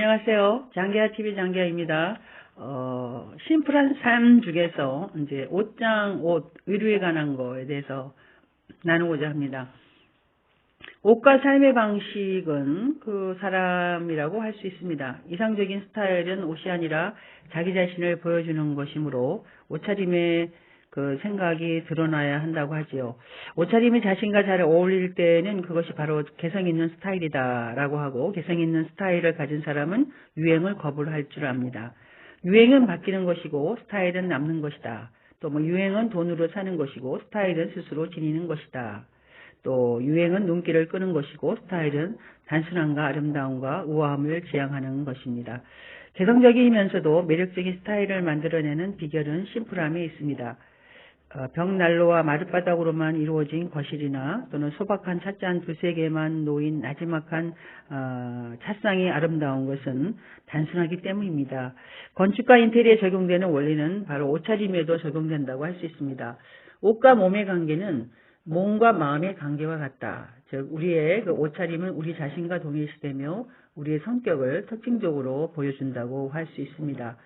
안녕하세요. 장기하TV 장기하입니다. 심플한 삶 중에서 이제 옷장, 의류에 관한 거에 대해서 나누고자 합니다. 옷과 삶의 방식은 그 사람이라고 할 수 있습니다. 이상적인 스타일은 옷이 아니라 자기 자신을 보여주는 것이므로 옷차림의 그 생각이 드러나야 한다고 하지요. 옷차림이 자신과 잘 어울릴 때는 그것이 바로 개성 있는 스타일이다라고 하고, 개성 있는 스타일을 가진 사람은 유행을 거부할 줄 압니다. 유행은 바뀌는 것이고 스타일은 남는 것이다. 또 유행은 돈으로 사는 것이고 스타일은 스스로 지니는 것이다. 또 유행은 눈길을 끄는 것이고 스타일은 단순함과 아름다움과 우아함을 지향하는 것입니다. 개성적이면서도 매력적인 스타일을 만들어내는 비결은 심플함에 있습니다. 벽난로와 마룻바닥으로만 이루어진 거실이나 또는 소박한 찻잔 두세 개만 놓인 나지막한 찻상이 아름다운 것은 단순하기 때문입니다. 건축과 인테리어에 적용되는 원리는 바로 옷차림에도 적용된다고 할 수 있습니다. 옷과 몸의 관계는 몸과 마음의 관계와 같다. 즉 우리의 그 옷차림은 우리 자신과 동일시되며 우리의 성격을 특징적으로 보여준다고 할 수 있습니다.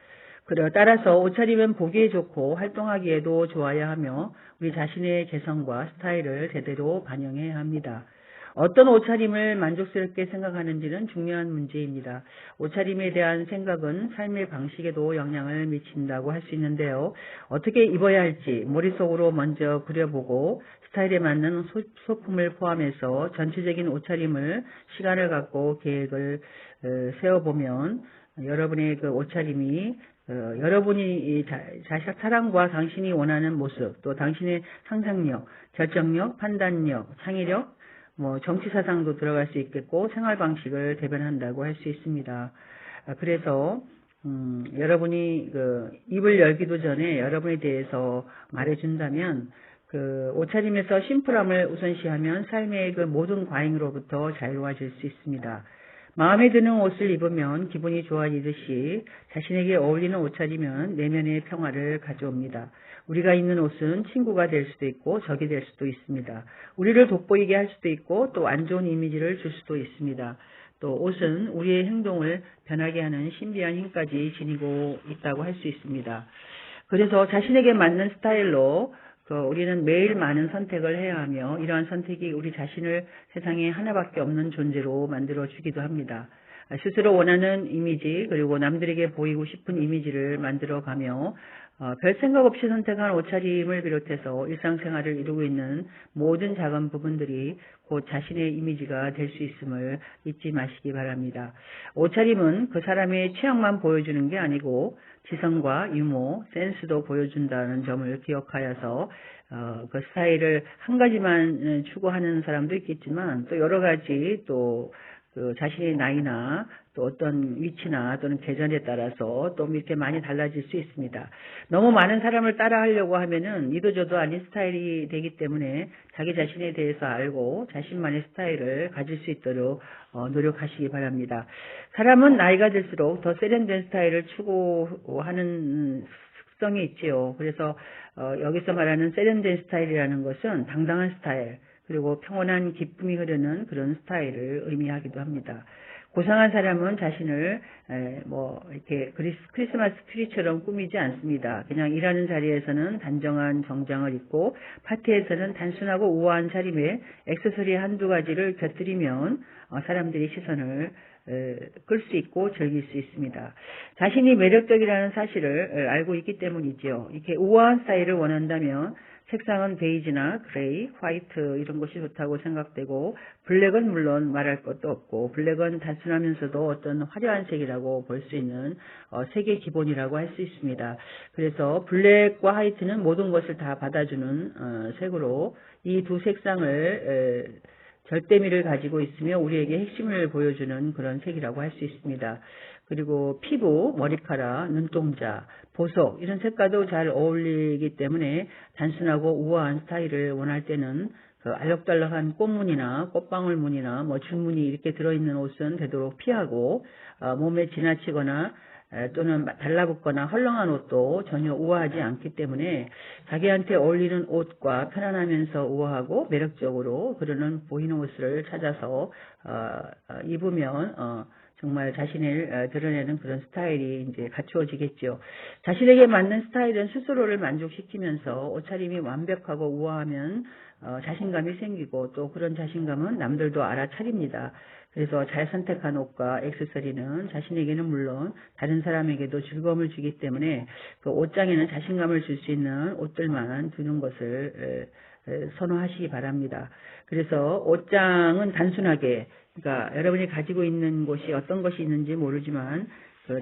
따라서 옷차림은 보기에 좋고 활동하기에도 좋아야 하며 우리 자신의 개성과 스타일을 제대로 반영해야 합니다. 어떤 옷차림을 만족스럽게 생각하는지는 중요한 문제입니다. 옷차림에 대한 생각은 삶의 방식에도 영향을 미친다고 할 수 있는데요. 어떻게 입어야 할지 머릿속으로 먼저 그려보고 스타일에 맞는 소품을 포함해서 전체적인 옷차림을 시간을 갖고 계획을 세워보면 여러분의 그 옷차림이 여러분이 사랑과 당신이 원하는 모습, 또 당신의 상상력, 결정력, 판단력, 창의력, 정치사상도 들어갈 수 있겠고 생활 방식을 대변한다고 할 수 있습니다. 그래서 여러분이 입을 열기도 전에 여러분에 대해서 말해준다면 옷차림에서 심플함을 우선시하면 삶의 그 모든 과잉으로부터 자유로워질 수 있습니다. 마음에 드는 옷을 입으면 기분이 좋아지듯이 자신에게 어울리는 옷차림은 내면의 평화를 가져옵니다. 우리가 입는 옷은 친구가 될 수도 있고 적이 될 수도 있습니다. 우리를 돋보이게 할 수도 있고 또 안 좋은 이미지를 줄 수도 있습니다. 또 옷은 우리의 행동을 변하게 하는 신비한 힘까지 지니고 있다고 할 수 있습니다. 그래서 자신에게 맞는 스타일로 우리는 매일 많은 선택을 해야 하며 이러한 선택이 우리 자신을 세상에 하나밖에 없는 존재로 만들어 주기도 합니다. 스스로 원하는 이미지 그리고 남들에게 보이고 싶은 이미지를 만들어 가며 별 생각 없이 선택한 옷차림을 비롯해서 일상생활을 이루고 있는 모든 작은 부분들이 곧 자신의 이미지가 될 수 있음을 잊지 마시기 바랍니다. 옷차림은 그 사람의 취향만 보여주는 게 아니고 지성과 유머, 센스도 보여준다는 점을 기억하여서 그 스타일을 한 가지만 추구하는 사람도 있겠지만 또 여러 가지 또 자신의 나이나 또 어떤 위치나 또는 계절에 따라서 또 이렇게 많이 달라질 수 있습니다. 너무 많은 사람을 따라하려고 하면은 이도저도 아닌 스타일이 되기 때문에 자기 자신에 대해서 알고 자신만의 스타일을 가질 수 있도록 노력하시기 바랍니다. 사람은 나이가 들수록 더 세련된 스타일을 추구하는 특성이 있지요. 그래서 여기서 말하는 세련된 스타일이라는 것은 당당한 스타일, 그리고 평온한 기쁨이 흐르는 그런 스타일을 의미하기도 합니다. 고상한 사람은 자신을 이렇게 크리스마스 트리처럼 꾸미지 않습니다. 그냥 일하는 자리에서는 단정한 정장을 입고 파티에서는 단순하고 우아한 차림에 액세서리 한두 가지를 곁들이면 사람들이 시선을 끌 수 있고 즐길 수 있습니다. 자신이 매력적이라는 사실을 알고 있기 때문이지요. 이렇게 우아한 스타일을 원한다면 색상은 베이지나 그레이, 화이트 이런 것이 좋다고 생각되고 블랙은 물론 말할 것도 없고 블랙은 단순하면서도 어떤 화려한 색이라고 볼 수 있는 색의 기본이라고 할 수 있습니다. 그래서 블랙과 화이트는 모든 것을 다 받아주는 색으로 이 두 색상을 절대미를 가지고 있으며 우리에게 핵심을 보여주는 그런 색이라고 할 수 있습니다. 그리고 피부, 머리카락, 눈동자, 보석 이런 색과도 잘 어울리기 때문에 단순하고 우아한 스타일을 원할 때는 알록달록한 꽃무늬나 꽃방울무늬나 줄무늬 이렇게 들어있는 옷은 되도록 피하고 몸에 지나치거나 또는 달라붙거나 헐렁한 옷도 전혀 우아하지 않기 때문에 자기한테 어울리는 옷과 편안하면서 우아하고 매력적으로 그러는 보이는 옷을 찾아서 입으면 정말 자신을 드러내는 그런 스타일이 이제 갖추어지겠죠. 자신에게 맞는 스타일은 스스로를 만족시키면서 옷차림이 완벽하고 우아하면 자신감이 생기고 또 그런 자신감은 남들도 알아차립니다. 그래서 잘 선택한 옷과 액세서리는 자신에게는 물론 다른 사람에게도 즐거움을 주기 때문에 그 옷장에는 자신감을 줄 수 있는 옷들만 두는 것을 선호하시기 바랍니다. 그래서 옷장은 단순하게 그러니까 여러분이 가지고 있는 곳이 어떤 것이 있는지 모르지만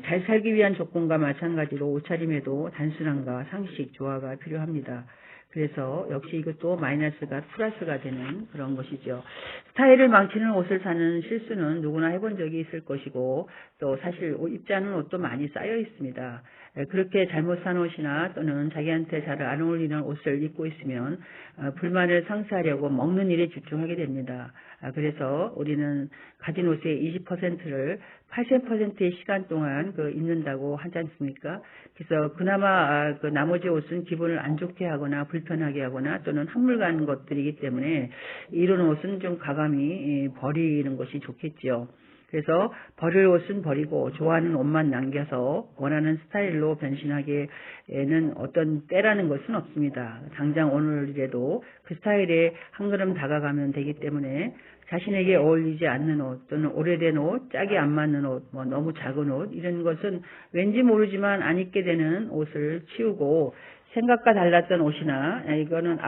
잘 살기 위한 조건과 마찬가지로 옷차림에도 단순함과 상식, 조화가 필요합니다. 그래서 역시 이것도 마이너스가 플러스가 되는 그런 것이죠. 스타일을 망치는 옷을 사는 실수는 누구나 해본 적이 있을 것이고 또 사실 입지 않은 옷도 많이 쌓여 있습니다. 그렇게 잘못 산 옷이나 또는 자기한테 잘 안 어울리는 옷을 입고 있으면 불만을 상쇄하려고 먹는 일에 집중하게 됩니다. 그래서 우리는 가진 옷의 20%를 80%의 시간 동안 입는다고 하지 않습니까? 그래서 그나마 그 나머지 옷은 기분을 안 좋게 하거나 불편하게 하거나 또는 한물 가는 것들이기 때문에 이런 옷은 좀 가감히 버리는 것이 좋겠지요. 그래서 버릴 옷은 버리고 좋아하는 옷만 남겨서 원하는 스타일로 변신하기에는 어떤 때라는 것은 없습니다. 당장 오늘이라도 그 스타일에 한 걸음 다가가면 되기 때문에 자신에게 어울리지 않는 옷 또는 오래된 옷, 짝이 안 맞는 옷, 너무 작은 옷 이런 것은 왠지 모르지만 안 입게 되는 옷을 치우고 생각과 달랐던 옷이나 이거는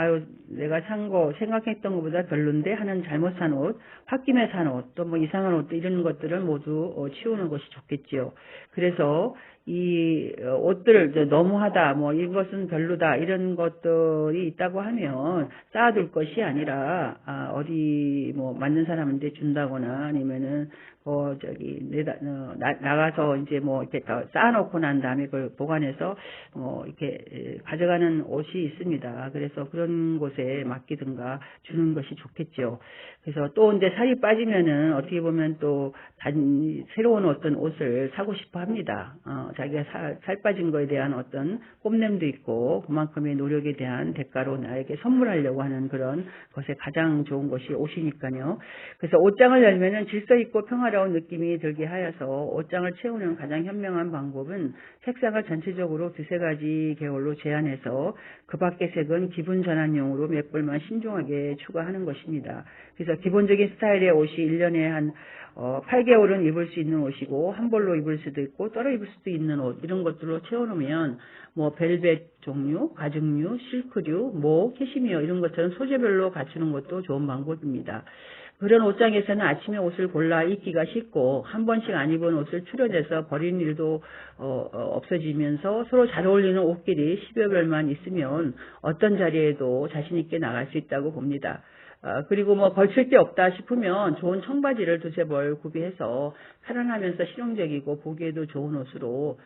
내가 산 거 생각했던 것보다 별론데 하는 잘못 산 옷, 홧김에 산 옷, 또 이상한 옷 이런 것들을 모두 치우는 것이 좋겠지요. 그래서 이 옷들을 너무하다, 이것은 별로다 이런 것들이 있다고 하면 쌓아둘 것이 아니라 어디 맞는 사람한테 준다거나 아니면은 나가서 이제 이렇게 더 쌓아놓고 난 다음에 그걸 보관해서 이렇게 가져가는 옷이 있습니다. 그래서 그런 곳에 맡기든가 주는 것이 좋겠죠. 그래서 또 이제 살이 빠지면은 어떻게 보면 또 새로운 어떤 옷을 사고 싶어 합니다. 자기가 살 빠진 거에 대한 어떤 뽐냄도 있고 그만큼의 노력에 대한 대가로 나에게 선물하려고 하는 그런 것에 가장 좋은 것이 옷이니까요. 그래서 옷장을 열면은 질서 있고 평화로운 느낌이 들게 하여서 옷장을 채우는 가장 현명한 방법은 색상을 전체적으로 두세 가지 계열로 제한해서 그 밖의 색은 기분 전환용으로 몇 벌만 신중하게 추가하는 것입니다. 그래서 기본적인 스타일의 옷이 1년에 한 8개월은 입을 수 있는 옷이고 한 벌로 입을 수도 있고 떨어 입을 수도 있는 옷 이런 것들로 채워놓으면 벨벳 종류, 가죽류, 실크류, 캐시미어 이런 것처럼 소재별로 갖추는 것도 좋은 방법입니다. 그런 옷장에서는 아침에 옷을 골라 입기가 쉽고 한 번씩 안 입은 옷을 추려내서 버리는 일도 없어지면서 서로 잘 어울리는 옷끼리 10여 벌만 있으면 어떤 자리에도 자신 있게 나갈 수 있다고 봅니다. 그리고 걸칠 게 없다 싶으면 좋은 청바지를 두세 벌 구비해서 편안하면서 실용적이고 보기에도 좋은 옷으로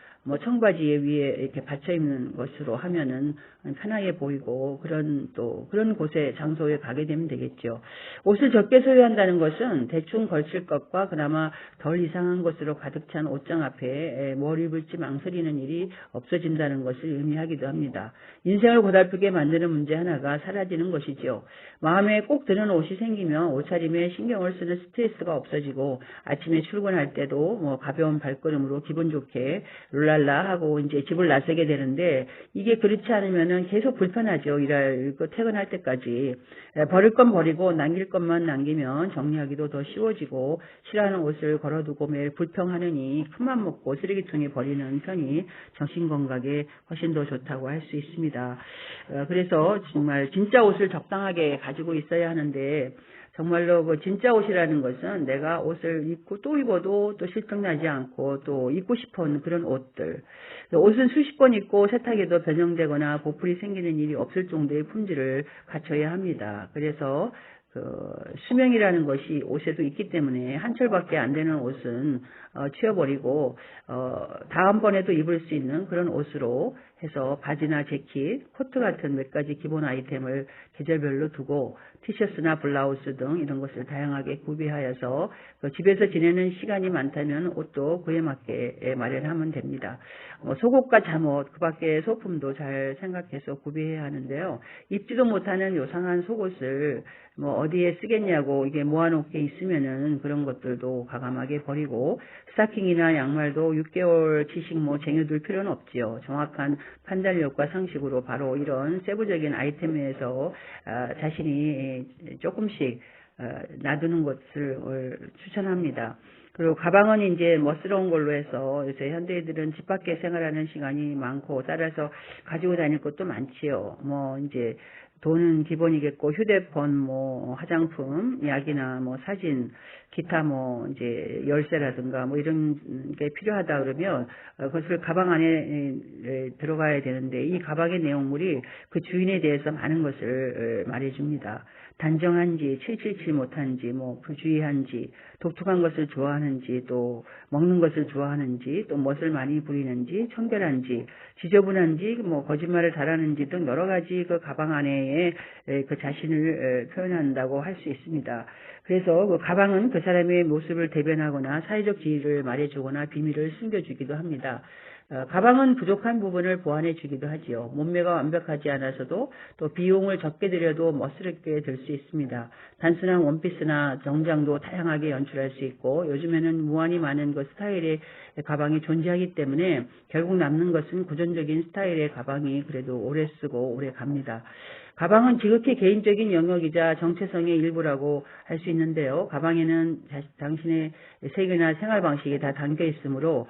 청바지 위에 이렇게 받쳐 입는 것으로 하면은 편하게 보이고 그런 곳에 장소에 가게 되면 되겠죠. 옷을 적게 소유한다는 것은 대충 걸칠 것과 그나마 덜 이상한 것으로 가득 찬 옷장 앞에 뭘 입을지 망설이는 일이 없어진다는 것을 의미하기도 합니다. 인생을 고달프게 만드는 문제 하나가 사라지는 것이죠. 마음에 꼭 드는 옷이 생기면 옷차림에 신경을 쓰는 스트레스가 없어지고 아침에 출근할 때도 가벼운 발걸음으로 기분 좋게 룰랄라 하고 이제 집을 나서게 되는데 이게 그렇지 않으면은 계속 불편하죠. 퇴근할 때까지. 버릴 건 버리고 남길 것만 남기면 정리하기도 더 쉬워지고 싫어하는 옷을 걸어두고 매일 불평하느니 큰맘 먹고 쓰레기통에 버리는 편이 정신건강에 훨씬 더 좋다고 할 수 있습니다. 그래서 정말 진짜 옷을 적당하게 가지고 있어야 하는데 정말로 진짜 옷이라는 것은 내가 옷을 입고 또 입어도 또 실증나지 않고 또 입고 싶은 그런 옷들. 옷은 수십 번 입고 세탁해도 변형되거나 보풀이 생기는 일이 없을 정도의 품질을 갖춰야 합니다. 그래서 수명이라는 것이 옷에도 있기 때문에 한 철밖에 안 되는 옷은 치워버리고 다음번에도 입을 수 있는 그런 옷으로 해서 바지나 재킷, 코트 같은 몇 가지 기본 아이템을 계절별로 두고 티셔츠나 블라우스 등 이런 것을 다양하게 구비하여서 집에서 지내는 시간이 많다면 옷도 그에 맞게 마련하면 됩니다. 속옷과 잠옷, 그 밖에 소품도 잘 생각해서 구비해야 하는데요. 입지도 못하는 요상한 속옷을 어디에 쓰겠냐고 이게 모아놓게 있으면은 그런 것들도 과감하게 버리고, 스타킹이나 양말도 6개월치씩 뭐 쟁여둘 필요는 없지요. 정확한 판단력과 상식으로 바로 이런 세부적인 아이템에서 자신이 조금씩 놔두는 것을 추천합니다. 그리고 가방은 이제 멋스러운 걸로 해서 요새 현대인들은 집 밖에 생활하는 시간이 많고 따라서 가지고 다닐 것도 많지요. 뭐 이제 돈은 기본이겠고 휴대폰, 뭐 화장품, 약이나 뭐 사진, 기타 뭐 이제 열쇠라든가 뭐 이런 게 필요하다 그러면 그것을 가방 안에 들어가야 되는데, 이 가방의 내용물이 그 주인에 대해서 많은 것을 말해줍니다. 단정한지, 777 못한지, 뭐 부주의한지, 독특한 것을 좋아하는지, 또 먹는 것을 좋아하는지, 또 멋을 많이 부리는지, 청결한지, 지저분한지, 뭐 거짓말을 잘하는지 등 여러 가지 그 가방 안에 그 자신을 표현한다고 할 수 있습니다. 그래서 그 가방은 그 사람의 모습을 대변하거나 사회적 지위를 말해주거나 비밀을 숨겨주기도 합니다. 가방은 부족한 부분을 보완해 주기도 하지요. 몸매가 완벽하지 않아서도 또 비용을 적게 들여도 멋스럽게 될 수 있습니다. 단순한 원피스나 정장도 다양하게 연출할 수 있고, 요즘에는 무한히 많은 그 스타일의 가방이 존재하기 때문에 결국 남는 것은 고전적인 스타일의 가방이 그래도 오래 쓰고 오래 갑니다. 가방은 지극히 개인적인 영역이자 정체성의 일부라고 할 수 있는데요. 가방에는 당신의 세계나 생활 방식이 다 담겨 있으므로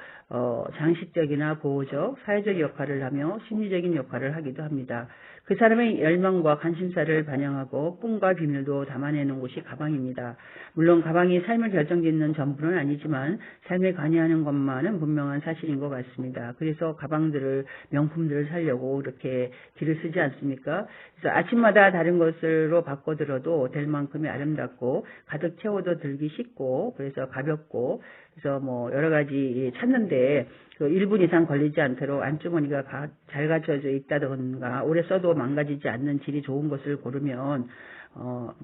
장식적이나 보호적, 사회적 역할을 하며 심리적인 역할을 하기도 합니다. 그 사람의 열망과 관심사를 반영하고 꿈과 비밀도 담아내는 곳이 가방입니다. 물론 가방이 삶을 결정짓는 전부는 아니지만 삶에 관여하는 것만은 분명한 사실인 것 같습니다. 그래서 가방들을, 명품들을 사려고 이렇게 길을 쓰지 않습니까? 그래서 아침마다 다른 것으로 바꿔들어도 될 만큼의 아름답고 가득 채워도 들기 쉽고, 그래서 가볍고, 그래서 뭐 여러 가지 찾는데 그 1분 이상 걸리지 않도록 안주머니가 잘 갖춰져 있다던가 오래 써도 망가지지 않는 질이 좋은 것을 고르면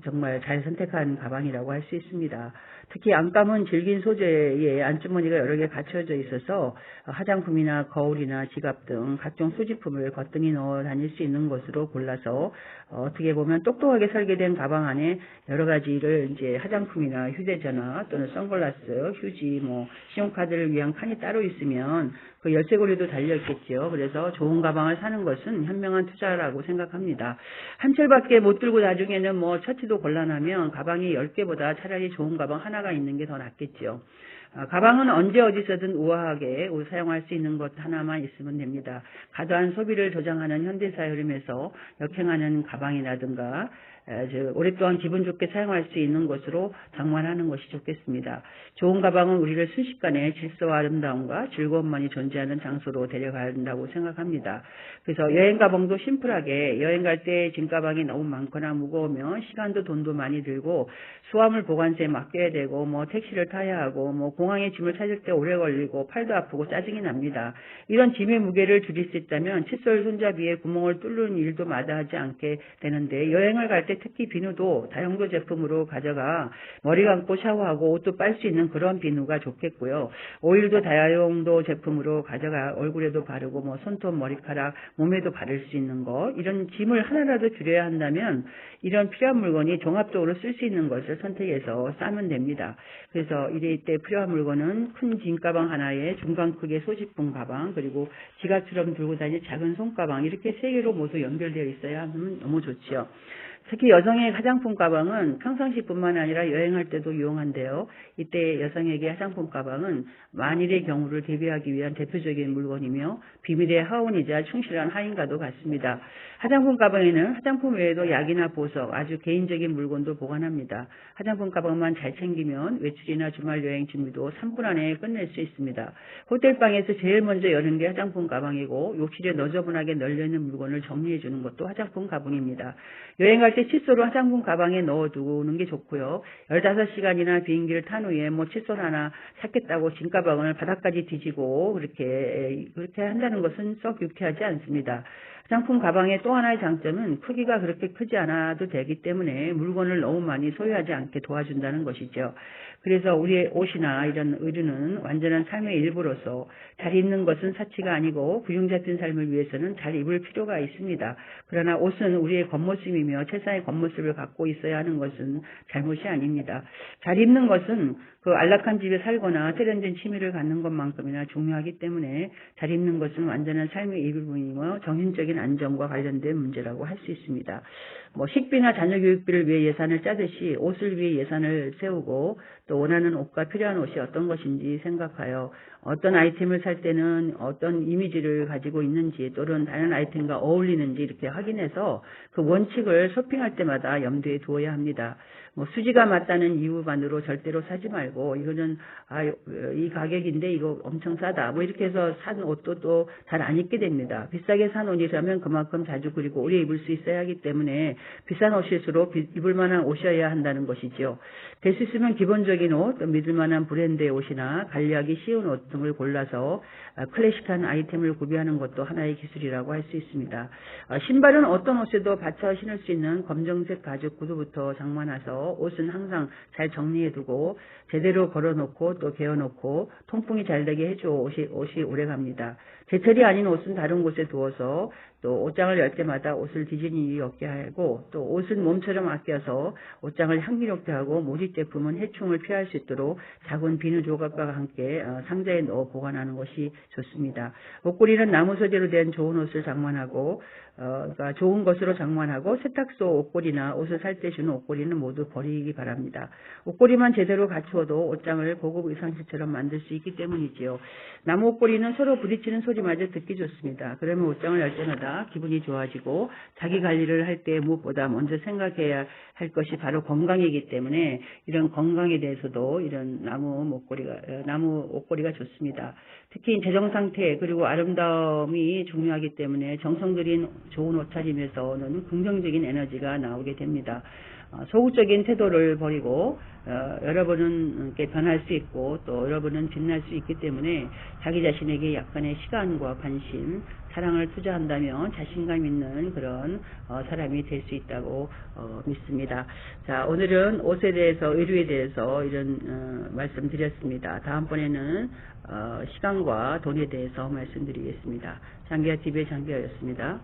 정말 잘 선택한 가방이라고 할 수 있습니다. 특히 안감은 질긴 소재에 안주머니가 여러 개 갖춰져 있어서 화장품이나 거울이나 지갑 등 각종 소지품을 거뜬히 넣어 다닐 수 있는 것으로 골라서 어떻게 보면 똑똑하게 설계된 가방 안에 여러 가지를 이제 화장품이나 휴대전화 또는 선글라스, 휴지, 뭐 신용카드를 위한 칸이 따로 있으면 그 열쇠고리도 달려있겠죠. 그래서 좋은 가방을 사는 것은 현명한 투자라고 생각합니다. 한 철밖에 못 들고 나중에는 뭐 처치도 곤란하면 가방이 10개보다 차라리 좋은 가방 하나가 있는 게 더 낫겠죠. 가방은 언제 어디서든 우아하게 사용할 수 있는 것 하나만 있으면 됩니다. 과도한 소비를 조장하는 현대사회 흐름에서 역행하는 가방이라든가 오랫동안 기분 좋게 사용할 수 있는 것으로 장만하는 것이 좋겠습니다. 좋은 가방은 우리를 순식간에 질서와 아름다움과 즐거움만이 존재하는 장소로 데려간다고 생각합니다. 그래서 여행 가방도 심플하게, 여행 갈 때 짐 가방이 너무 많거나 무거우면 시간도 돈도 많이 들고 수화물 보관소에 맡겨야 되고 뭐 택시를 타야 하고 뭐 공항에 짐을 찾을 때 오래 걸리고 팔도 아프고 짜증이 납니다. 이런 짐의 무게를 줄일 수 있다면 칫솔 손잡이에 구멍을 뚫는 일도 마다하지 않게 되는데, 여행을 갈 때 특히 비누도 다용도 제품으로 가져가 머리 감고 샤워하고 옷도 빨 수 있는 그런 비누가 좋겠고요. 오일도 다용도 제품으로 가져가 얼굴에도 바르고 뭐 손톱, 머리카락, 몸에도 바를 수 있는 거, 이런 짐을 하나라도 줄여야 한다면 이런 필요한 물건이 종합적으로 쓸 수 있는 것을 선택해서 싸면 됩니다. 그래서 이럴 때 필요한 물건은 큰 짐가방 하나에 중간 크기의 소지품 가방, 그리고 지갑처럼 들고 다닐 작은 손가방, 이렇게 3개로 모두 연결되어 있어야 하면 너무 좋지요. 특히 여성의 화장품 가방은 평상시뿐만 아니라 여행할 때도 유용한데요. 이때 여성에게 화장품 가방은 만일의 경우를 대비하기 위한 대표적인 물건이며 비밀의 하원이자 충실한 하인과도 같습니다. 화장품 가방에는 화장품 외에도 약이나 보석, 아주 개인적인 물건도 보관합니다. 화장품 가방만 잘 챙기면 외출이나 주말 여행 준비도 3분 안에 끝낼 수 있습니다. 호텔방에서 제일 먼저 여는 게 화장품 가방이고, 욕실에 너저분하게 널려있는 물건을 정리해 주는 것도 화장품 가방입니다. 여행할 때 칫솔을 화장품 가방에 넣어두는 게 좋고요. 15시간이나 비행기를 탄 후에 뭐 칫솔 하나 찾겠다고 짐가방을 바닥까지 뒤지고 그렇게 한다는 것은 썩 유쾌하지 않습니다. 화장품 가방의 또 하나의 장점은 크기가 그렇게 크지 않아도 되기 때문에 물건을 너무 많이 소유하지 않게 도와준다는 것이죠. 그래서 우리의 옷이나 이런 의류는 완전한 삶의 일부로서 잘 입는 것은 사치가 아니고 균형 잡힌 삶을 위해서는 잘 입을 필요가 있습니다. 그러나 옷은 우리의 겉모습이며 회사의 겉모습을 갖고 있어야 하는 것은 잘못이 아닙니다. 잘 입는 것은 그 안락한 집에 살거나 세련된 취미를 갖는 것만큼이나 중요하기 때문에 잘 입는 것은 완전한 삶의 일부분이며 정신적인 안정과 관련된 문제라고 할 수 있습니다. 식비나 자녀 교육비를 위해 예산을 짜듯이 옷을 위해 예산을 세우고 또 원하는 옷과 필요한 옷이 어떤 것인지 생각하여 어떤 아이템을 살 때는 어떤 이미지를 가지고 있는지 또는 다른 아이템과 어울리는지 이렇게 확인해서 그 원칙을 쇼핑할 때마다 염두에 두어야 합니다. 수지가 맞다는 이유만으로 절대로 사지 말고 이거는 이 가격인데 이거 엄청 싸다 이렇게 해서 산 옷도 또 잘 안 입게 됩니다. 비싸게 산 옷이라면 그만큼 자주 그리고 오래 입을 수 있어야 하기 때문에 비싼 옷일수록 입을 만한 옷이어야 한다는 것이죠. 될 수 있으면 기본적인 옷, 또 믿을 만한 브랜드의 옷이나 관리하기 쉬운 옷 등을 골라서 클래식한 아이템을 구비하는 것도 하나의 기술이라고 할 수 있습니다. 신발은 어떤 옷에도 받쳐 신을 수 있는 검정색 가죽 구두부터 장만해서 옷은 항상 잘 정리해두고 제대로 걸어놓고 또 개어놓고 통풍이 잘 되게 해줘 옷이 오래갑니다. 제철이 아닌 옷은 다른 곳에 두어서 또 옷장을 열 때마다 옷을 뒤지는 일이 없게 하고 또 옷은 몸처럼 아껴서 옷장을 향기롭게 하고 모직 제품은 해충을 피할 수 있도록 작은 비누 조각과 함께 상자에 넣어 보관하는 것이 좋습니다. 옷걸이는 나무 소재로 된 좋은 옷을 장만하고 그러니까 좋은 것으로 장만하고 세탁소 옷걸이나 옷을 살 때 주는 옷걸이는 모두 버리기 바랍니다. 옷걸이만 제대로 갖추어도 옷장을 고급 의상실처럼 만들 수 있기 때문이지요. 나무 옷걸이는 서로 부딪히는 소리마저 듣기 좋습니다. 그러면 옷장을 열 때마다 기분이 좋아지고 자기 관리를 할 때 무엇보다 먼저 생각해야 할 것이 바로 건강이기 때문에 이런 건강에 대해서도 이런 나무 옷걸이가 좋습니다. 특히 재정 상태 그리고 아름다움이 중요하기 때문에 정성 들인 좋은 옷차림에서는 긍정적인 에너지가 나오게 됩니다. 소극적인 태도를 버리고 여러분은 이렇게 변할 수 있고 또 여러분은 빛날 수 있기 때문에 자기 자신에게 약간의 시간과 관심, 사랑을 투자한다면 자신감 있는 그런 사람이 될 수 있다고 믿습니다. 자, 오늘은 옷에 대해서 의류에 대해서 이런 말씀드렸습니다. 다음번에는 시간과 돈에 대해서 말씀드리겠습니다. 장기하TV의 장기하였습니다.